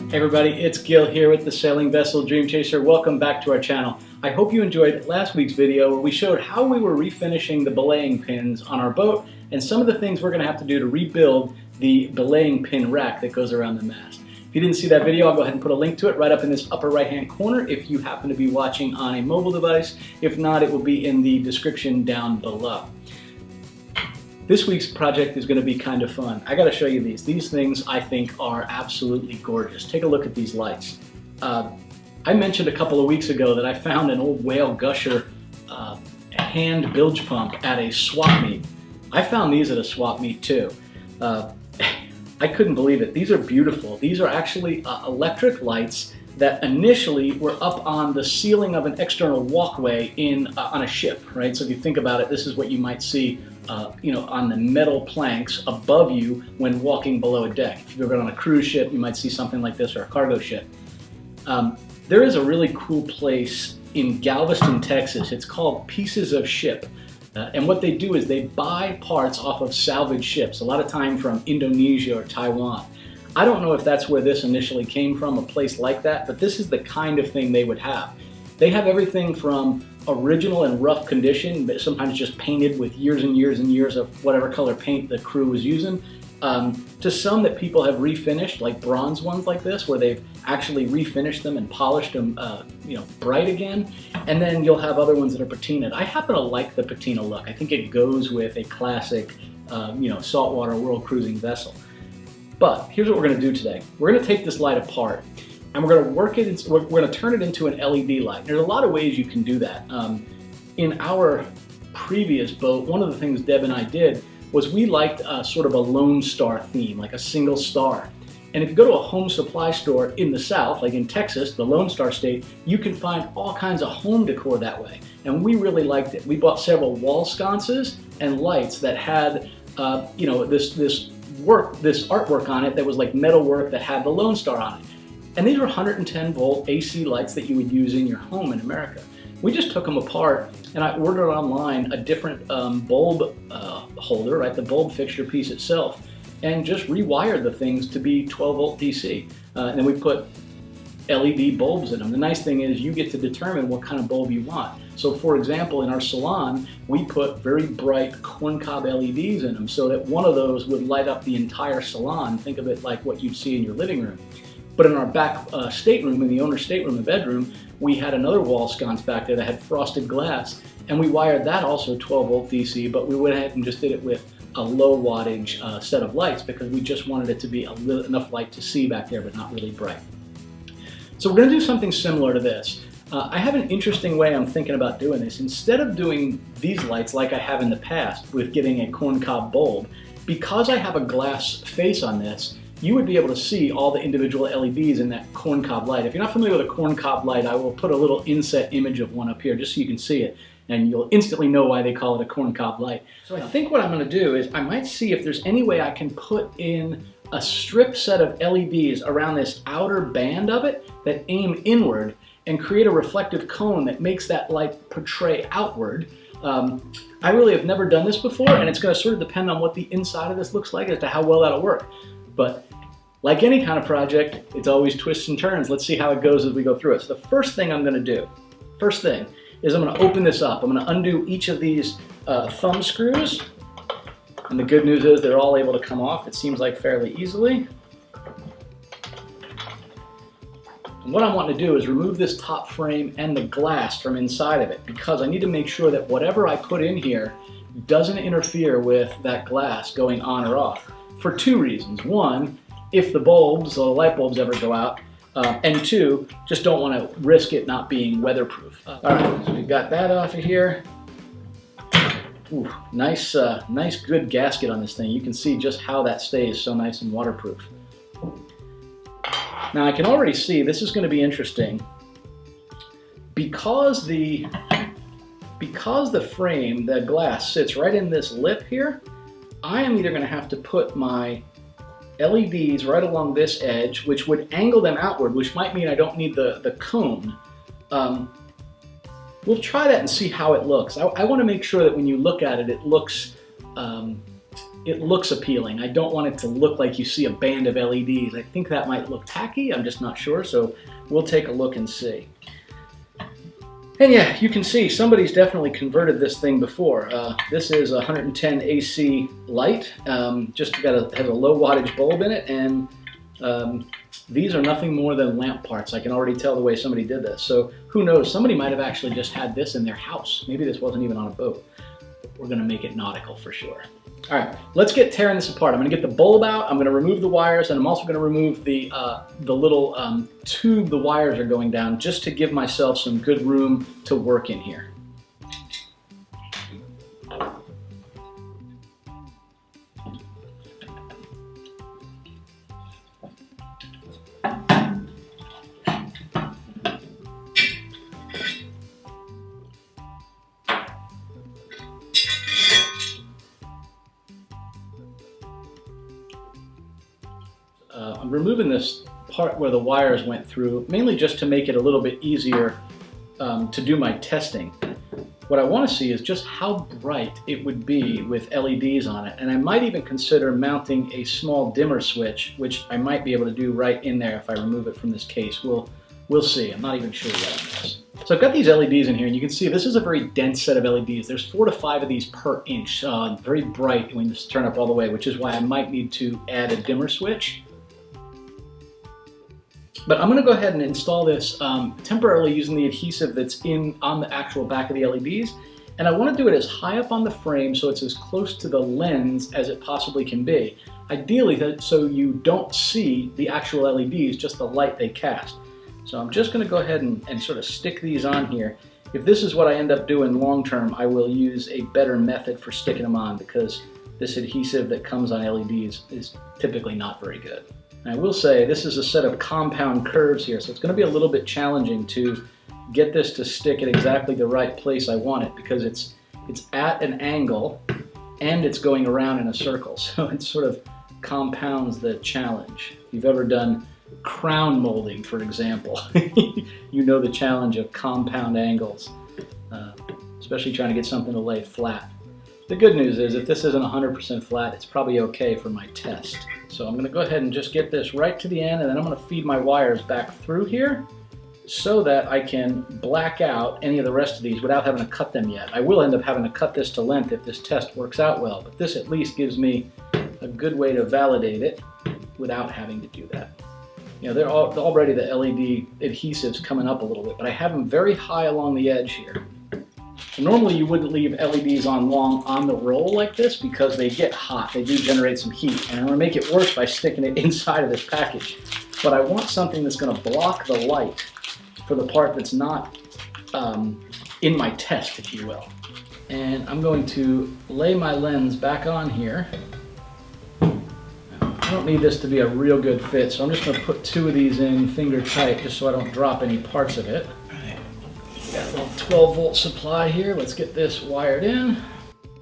Hey everybody, it's Gil here with the Sailing Vessel Dream Chaser. Welcome back to our channel. I hope you enjoyed last week's video where we showed how we were refinishing the belaying pins on our boat and some of the things we're going to have to do to rebuild the belaying pin rack that goes around the mast. If you didn't see that video, I'll go ahead and put a link to it right up in this upper right hand corner if you happen to be watching on a mobile device. If not, it will be in the description down below. This week's project is going to be kind of fun. I got to show you these. These things I think are absolutely gorgeous. Take a look at these lights. I mentioned a couple of weeks ago that I found an old whale gusher hand bilge pump at a swap meet. I found these at a swap meet too. I couldn't believe it. These are beautiful. These are actually electric lights that initially were up on the ceiling of an external walkway on a ship, right? So if you think about it, this is what you might see on the metal planks above you when walking below a deck. If you've ever been on a cruise ship, you might see something like this, or a cargo ship. There is a really cool place in Galveston, Texas. It's called Pieces of Ship. And what they do is they buy parts off of salvage ships, a lot of time from Indonesia or Taiwan. I don't know if that's where this initially came from, a place like that, but this is the kind of thing they would have. They have everything from original and rough condition, but sometimes just painted with years and years and years of whatever color paint the crew was using, to some that people have refinished, like bronze ones like this, where they've actually refinished them and polished them bright again. And then you'll have other ones that are patinaed. I happen to like the patina look. I think it goes with a classic saltwater world cruising vessel. But here's what we're going to do today. We're going to take this light apart and we're going to turn it into an LED light. There's a lot of ways you can do that. In our previous boat, one of the things Deb and I did was we liked sort of a Lone Star theme, like a single star. And if you go to a home supply store in the South, like in Texas, the Lone Star state, you can find all kinds of home decor that way. And we really liked it. We bought several wall sconces and lights that had this artwork on it that was like metal work that had the Lone Star on it. And these were 110 volt AC lights that you would use in your home in America. We just took them apart and I ordered online a different bulb holder, right, the bulb fixture piece itself, and just rewired the things to be 12 volt DC. And then we put LED bulbs in them. The nice thing is you get to determine what kind of bulb you want. So for example, in our salon, we put very bright corncob LEDs in them so that one of those would light up the entire salon. Think of it like what you'd see in your living room. But in our back stateroom, in the owner's stateroom and bedroom, we had another wall sconce back there that had frosted glass, and we wired that also 12 volt DC, but we went ahead and just did it with a low wattage set of lights because we just wanted it to be enough light to see back there, but not really bright. So we're going to do something similar to this. I have an interesting way I'm thinking about doing this. Instead of doing these lights like I have in the past with getting a corncob bulb, because I have a glass face on this, you would be able to see all the individual LEDs in that corncob light. If you're not familiar with a corncob light, I will put a little inset image of one up here just so you can see it, and you'll instantly know why they call it a corncob light. So I think what I'm going to do is I might see if there's any way I can put in a strip set of LEDs around this outer band of it that aim inward and create a reflective cone that makes that light portray outward. I really have never done this before, and it's going to sort of depend on what the inside of this looks like as to how well that'll work. But like any kind of project, it's always twists and turns. Let's see how it goes as we go through it. So the first thing I'm going to do, is I'm going to open this up. I'm going to undo each of these thumb screws. And the good news is they're all able to come off, it seems like fairly easily. And what I want to do is remove this top frame and the glass from inside of it because I need to make sure that whatever I put in here doesn't interfere with that glass going on or off. For two reasons. One, if the bulbs, the light bulbs ever go out, and two, just don't want to risk it not being weatherproof. All right, so we've got that off of here. Ooh, nice good gasket on this thing. You can see just how that stays so nice and waterproof. Now I can already see this is going to be interesting because the frame, the glass sits right in this lip here. I am either going to have to put my LEDs right along this edge, which would angle them outward, which might mean I don't need the cone. We'll try that and see how it looks. I want to make sure that when you look at it, it looks it looks appealing. I don't want it to look like you see a band of LEDs. I think that might look tacky, I'm just not sure, so we'll take a look and see. And yeah, you can see somebody's definitely converted this thing before. This is a 110 AC light, just has a low wattage bulb in it, and these are nothing more than lamp parts. I can already tell the way somebody did this. So who knows, somebody might have actually just had this in their house. Maybe this wasn't even on a boat. We're gonna make it nautical for sure. All right, let's get tearing this apart. I'm gonna get the bulb out, I'm gonna remove the wires, and I'm also gonna remove the little tube the wires are going down, just to give myself some good room to work in here. I'm removing this part where the wires went through, mainly just to make it a little bit easier to do my testing. What I want to see is just how bright it would be with LEDs on it, and I might even consider mounting a small dimmer switch, which I might be able to do right in there if I remove it from this case. We'll see. I'm not even sure yet on this. So I've got these LEDs in here, and you can see this is a very dense set of LEDs. There's 4 to 5 of these per inch, very bright when you just turn up all the way, which is why I might need to add a dimmer switch. But I'm going to go ahead and install this temporarily using the adhesive that's on the actual back of the LEDs. And I want to do it as high up on the frame so it's as close to the lens as it possibly can be. Ideally, so you don't see the actual LEDs, just the light they cast. So I'm just going to go ahead and sort of stick these on here. If this is what I end up doing long term, I will use a better method for sticking them on, because this adhesive that comes on LEDs is typically not very good. And I will say this is a set of compound curves here, so it's going to be a little bit challenging to get this to stick at exactly the right place I want it, because it's at an angle and it's going around in a circle, so it sort of compounds the challenge. If you've ever done crown molding, for example, you know the challenge of compound angles, especially trying to get something to lay flat. The good news is, if this isn't 100% flat, it's probably okay for my test. So I'm going to go ahead and just get this right to the end, and then I'm going to feed my wires back through here so that I can black out any of the rest of these without having to cut them yet. I will end up having to cut this to length if this test works out well, but this at least gives me a good way to validate it without having to do that. You know, they're already the LED adhesives coming up a little bit, but I have them very high along the edge here. Normally you wouldn't leave LEDs on long on the roll like this because they get hot. They do generate some heat, and I'm going to make it worse by sticking it inside of this package. But I want something that's going to block the light for the part that's not in my test, if you will. And I'm going to lay my lens back on here. I don't need this to be a real good fit, so I'm just going to put 2 of these in finger tight just so I don't drop any parts of it. Got a little 12-volt supply here. Let's get this wired in.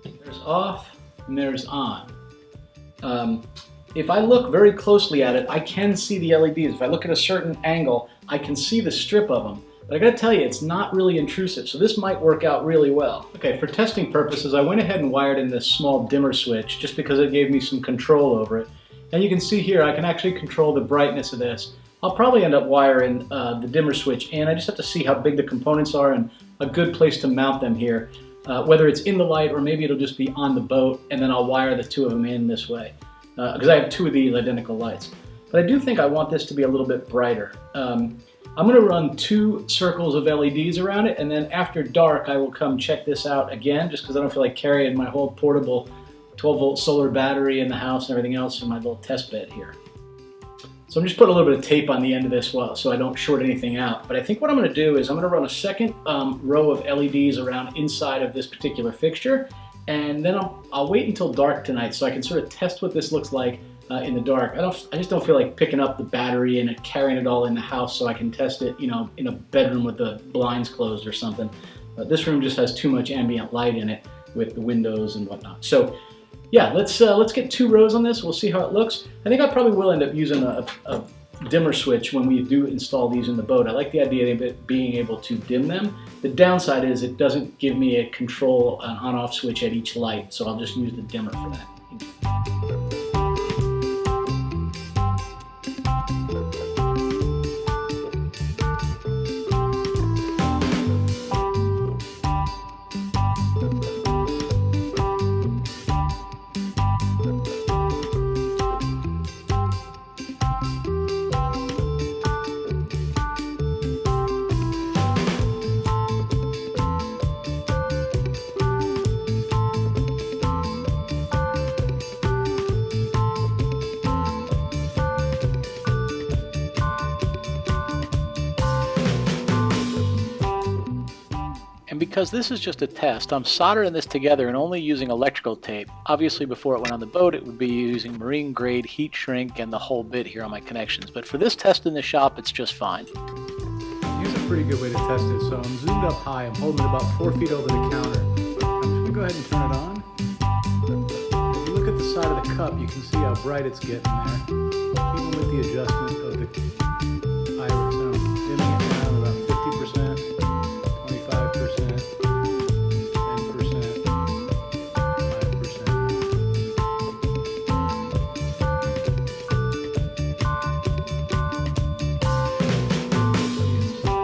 There's off and there's on. If I look very closely at it, I can see the LEDs. If I look at a certain angle, I can see the strip of them. But I gotta tell you, it's not really intrusive, so this might work out really well. Okay, for testing purposes, I went ahead and wired in this small dimmer switch just because it gave me some control over it. And you can see here, I can actually control the brightness of this. I'll probably end up wiring the dimmer switch in. I just have to see how big the components are and a good place to mount them here. Whether it's in the light or maybe it'll just be on the boat, and then I'll wire the 2 of them in this way. Because I have 2 of these identical lights. But I do think I want this to be a little bit brighter. I'm going to run 2 circles of LEDs around it, and then after dark I will come check this out again, just because I don't feel like carrying my whole portable 12-volt solar battery in the house and everything else in my little test bed here. So I'm just putting a little bit of tape on the end of this so I don't short anything out. But I think what I'm going to do is I'm going to run a second row of LEDs around inside of this particular fixture, and then I'll wait until dark tonight so I can sort of test what this looks like in the dark. I just don't feel like picking up the battery and carrying it all in the house so I can test it, you know, in a bedroom with the blinds closed or something. This room just has too much ambient light in it with the windows and whatnot. So yeah, let's get 2 rows on this. We'll see how it looks. I think I probably will end up using a dimmer switch when we do install these in the boat. I like the idea of it being able to dim them. The downside is it doesn't give me a control, an on-off switch at each light, so I'll just use the dimmer for that. And because this is just a test, I'm soldering this together and only using electrical tape. Obviously before it went on the boat it would be using marine grade heat shrink and the whole bit here on my connections. But for this test in the shop it's just fine. Here's a pretty good way to test it. So I'm zoomed up high, I'm holding it about 4 feet over the counter. I'm just going to go ahead and turn it on. If you look at the side of the cup you can see how bright it's getting there. Even with the adjustment of the iris. I'm dimming it down about 50%. 25%, 10%, 5%.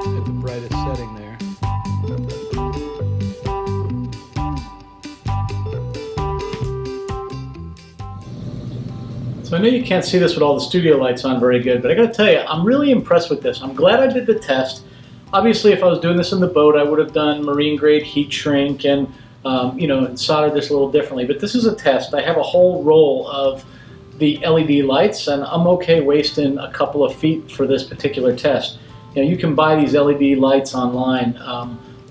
At the brightest setting there. So I know you can't see this with all the studio lights on very good, but I gotta tell you, I'm really impressed with this. I'm glad I did the test. Obviously, if I was doing this in the boat, I would have done marine grade heat shrink and soldered this a little differently. But this is a test. I have a whole roll of the LED lights, and I'm okay wasting a couple of feet for this particular test. You know, you can buy these LED lights online,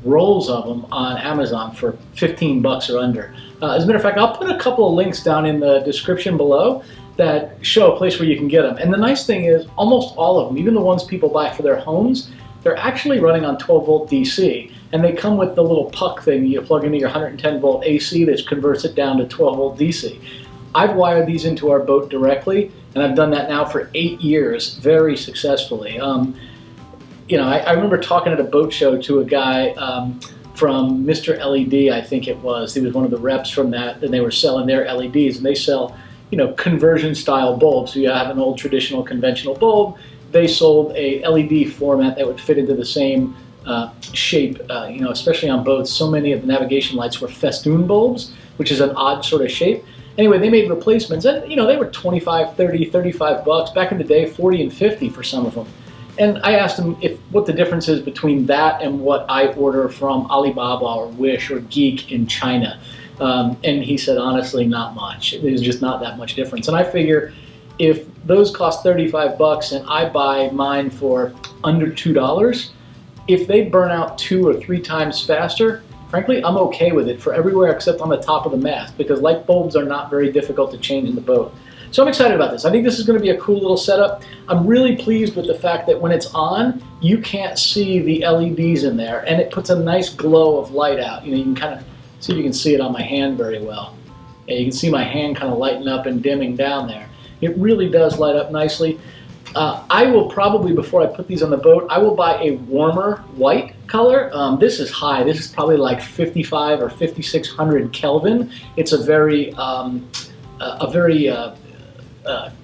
rolls of them on Amazon for 15 bucks or under. As a matter of fact, I'll put a couple of links down in the description below that show a place where you can get them. And the nice thing is, almost all of them, even the ones people buy for their homes, they're actually running on 12 volt DC, and they come with the little puck thing you plug into your 110 volt AC that converts it down to 12 volt DC. I've wired these into our boat directly, and I've done that now for 8 years very successfully. I remember talking at a boat show to a guy from Mr. LED, I think it was. He was one of the reps from that, and they were selling their LEDs, and they sell, conversion style bulbs. So you have an old traditional conventional bulb. They sold a LED format that would fit into the same shape, especially on boats. So many of the navigation lights were festoon bulbs, which is an odd sort of shape. Anyway, they made replacements, and they were 25, 30, 35 bucks. Back in the day, 40 and 50 for some of them. And I asked him what the difference is between that and what I order from Alibaba or Wish or Geek in China. And he said, honestly, not much. There's just not that much difference. And I figure, if those cost 35 bucks and I buy mine for under $2, if they burn out 2 or 3 times faster, frankly, I'm okay with it for everywhere except on the top of the mast, because light bulbs are not very difficult to change in the boat. So I'm excited about this. I think this is going to be a cool little setup. I'm really pleased with the fact that when it's on, you can't see the LEDs in there, and it puts a nice glow of light out. You can kind of see if you can see it on my hand very well. Yeah, you can see my hand kind of lighting up and dimming down there. It really does light up nicely. I will probably, before I put these on the boat, I will buy a warmer white color. This is high. This is probably like 55 or 5600 Kelvin. It's a very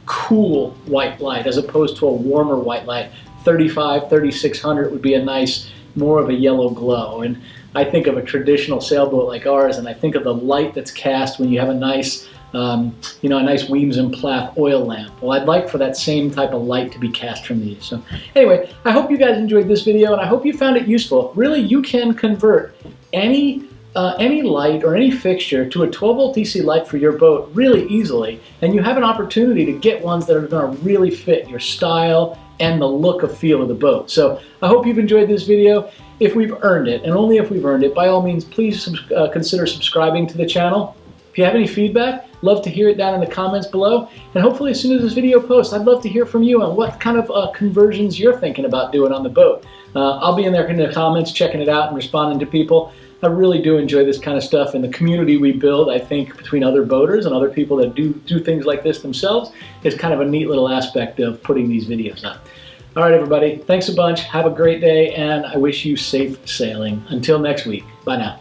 cool white light as opposed to a warmer white light. 35, 3600 would be a nice, more of a yellow glow. And I think of a traditional sailboat like ours, and I think of the light that's cast when you have a nice a nice Weems and Plath oil lamp. Well, I'd like for that same type of light to be cast from these. So anyway, I hope you guys enjoyed this video, and I hope you found it useful. Really, you can convert any light or any fixture to a 12 volt DC light for your boat really easily, and you have an opportunity to get ones that are going to really fit your style and the look and feel of the boat. So I hope you've enjoyed this video. If we've earned it, and only if we've earned it, by all means, please consider subscribing to the channel. If you have any feedback, love to hear it down in the comments below. And hopefully as soon as this video posts, I'd love to hear from you on what kind of conversions you're thinking about doing on the boat. I'll be in there in the comments checking it out and responding to people. I really do enjoy this kind of stuff, and the community we build, I think, between other boaters and other people that do things like this themselves is kind of a neat little aspect of putting these videos up. All right, everybody, thanks a bunch. Have a great day, and I wish you safe sailing. Until next week, bye now.